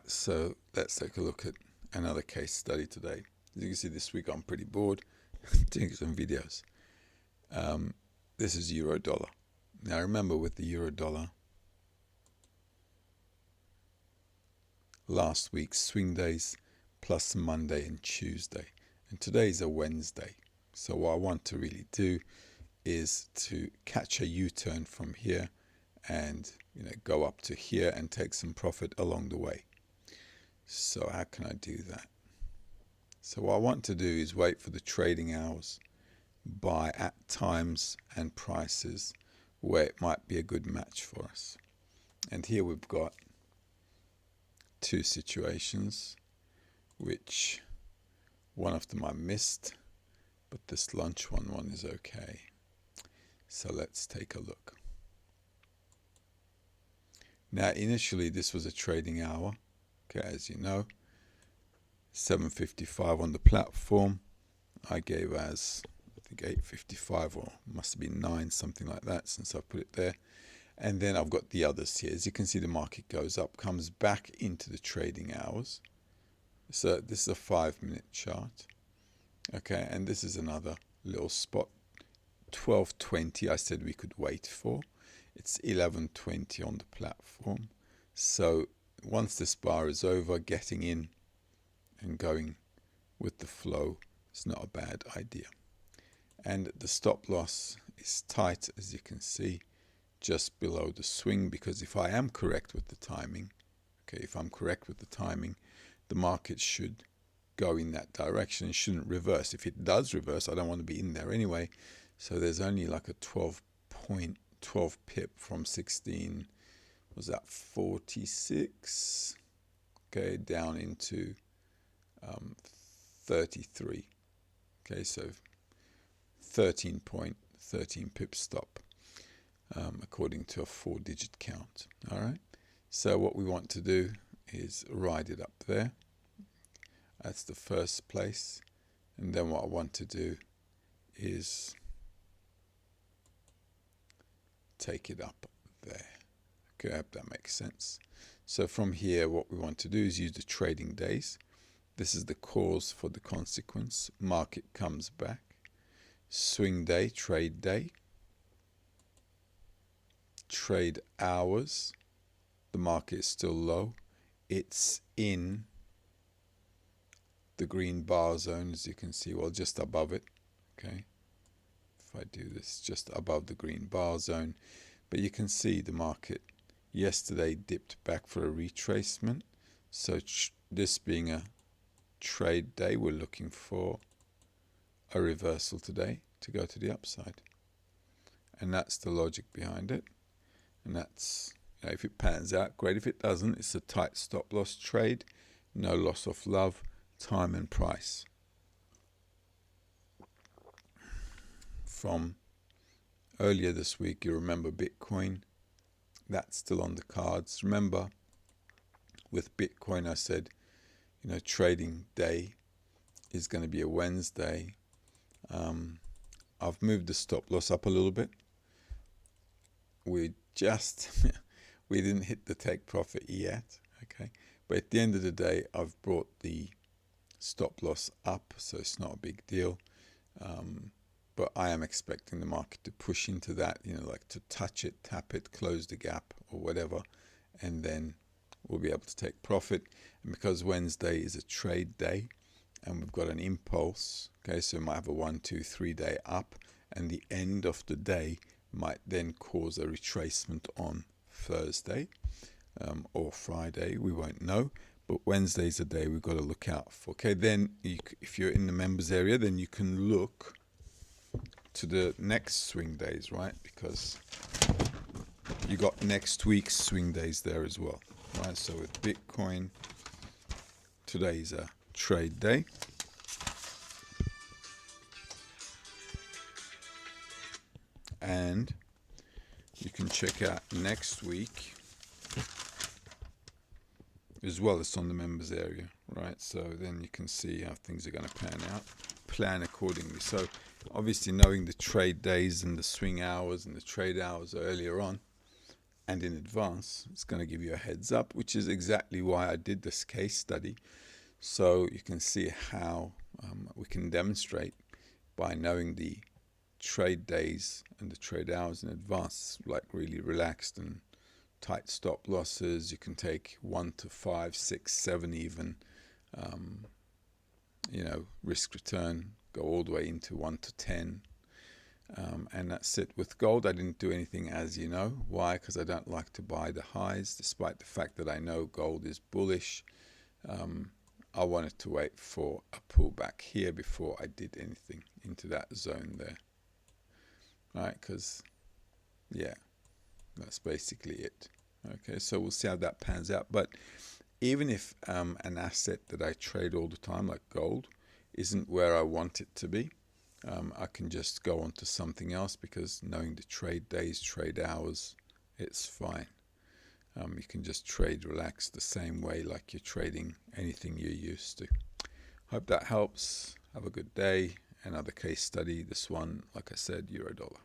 Alright, so let's take a look at another case study today. As you can see, this week I'm pretty bored doing some videos. This is euro dollar. Now remember, with the euro dollar, last week's swing days plus Monday and Tuesday, and today's a Wednesday. So what I want to really do is to catch a U-turn from here and go up to here and take some profit along the way. So how can I do that? So what I want to do is wait for the trading hours, buy at times and prices where it might be a good match for us. And here we've got two situations, which one of them I missed, but this lunch one is okay. So let's take a look. Now initially this was a trading hour, okay, as you know, 7:55 on the platform. I gave as I think 8:55 or must have been 9, something like that, since I put it there. And then I've got the others here. As you can see, the market goes up, comes back into the trading hours. So this is a 5-minute chart. Okay, and this is another little spot. 12:20 I said we could wait for. It's 11:20 on the platform. So once this bar is over, getting in and going with the flow is not a bad idea. And the stop loss is tight, as you can see, just below the swing, because if I am correct with the timing, the market should go in that direction. It shouldn't reverse. If it does reverse, I don't want to be in there anyway. So there's only like a 12 pip from 16, was that 46? Okay, down into 33. Okay, so 13 pip stop, according to a 4-digit count. All right. So what we want to do is ride it up there. That's the first place. And then what I want to do is take it up there. Okay, I hope that makes sense. So from here, what we want to do is use the trading days. This is the cause for the consequence. Market comes back. Swing day, trade day. Trade hours. The market is still low. It's in the green bar zone, as you can see, well, just above it. Okay. If I do this, just above the green bar zone. But you can see the market yesterday dipped back for a retracement. So this being a trade day, we're looking for a reversal today to go to the upside. And that's the logic behind it. And that's, if it pans out, great. If it doesn't, it's a tight stop loss trade. No loss of love, time and price. From earlier this week, you remember Bitcoin. That's still on the cards. Remember, with Bitcoin, I said, trading day is going to be a Wednesday. I've moved the stop loss up a little bit. We didn't hit the take profit yet. Okay. But at the end of the day, I've brought the stop loss up, so it's not a big deal. But I am expecting the market to push into that, like to touch it, tap it, close the gap or whatever, and then we'll be able to take profit. And because Wednesday is a trade day and we've got an impulse, okay, so we might have a 1, 2, 3 day up, and the end of the day might then cause a retracement on Thursday or Friday. We won't know. But Wednesday is a day we've got to look out for. Okay, then if you're in the members area, then you can look to the next swing days, right? Because you got next week's swing days there as well, right? So with Bitcoin, today is a trade day. And you can check out next week as well. It's on the members area, right? So then you can see how things are going to pan out, plan accordingly. So obviously knowing the trade days and the swing hours and the trade hours earlier on, and in advance, it's going to give you a heads up, which is exactly why I did this case study. So you can see how we can demonstrate by knowing the trade days and the trade hours in advance, like really relaxed and tight stop losses. You can take 1 to 5, 6, 7 even, risk return, go all the way into 1 to 10. And that's it. With gold, I didn't do anything, as you know. Why? Because I don't like to buy the highs, despite the fact that I know gold is bullish. I wanted to wait for a pullback here before I did anything into that zone there. Right? Because, yeah, that's basically it. Okay, so we'll see how that pans out. But even if an asset that I trade all the time, like gold, isn't where I want it to be, I can just go on to something else, because knowing the trade days, trade hours, it's fine. You can just trade relaxed the same way like you're trading anything you're used to. Hope that helps. Have a good day. Another case study. This one, like I said, euro dollar.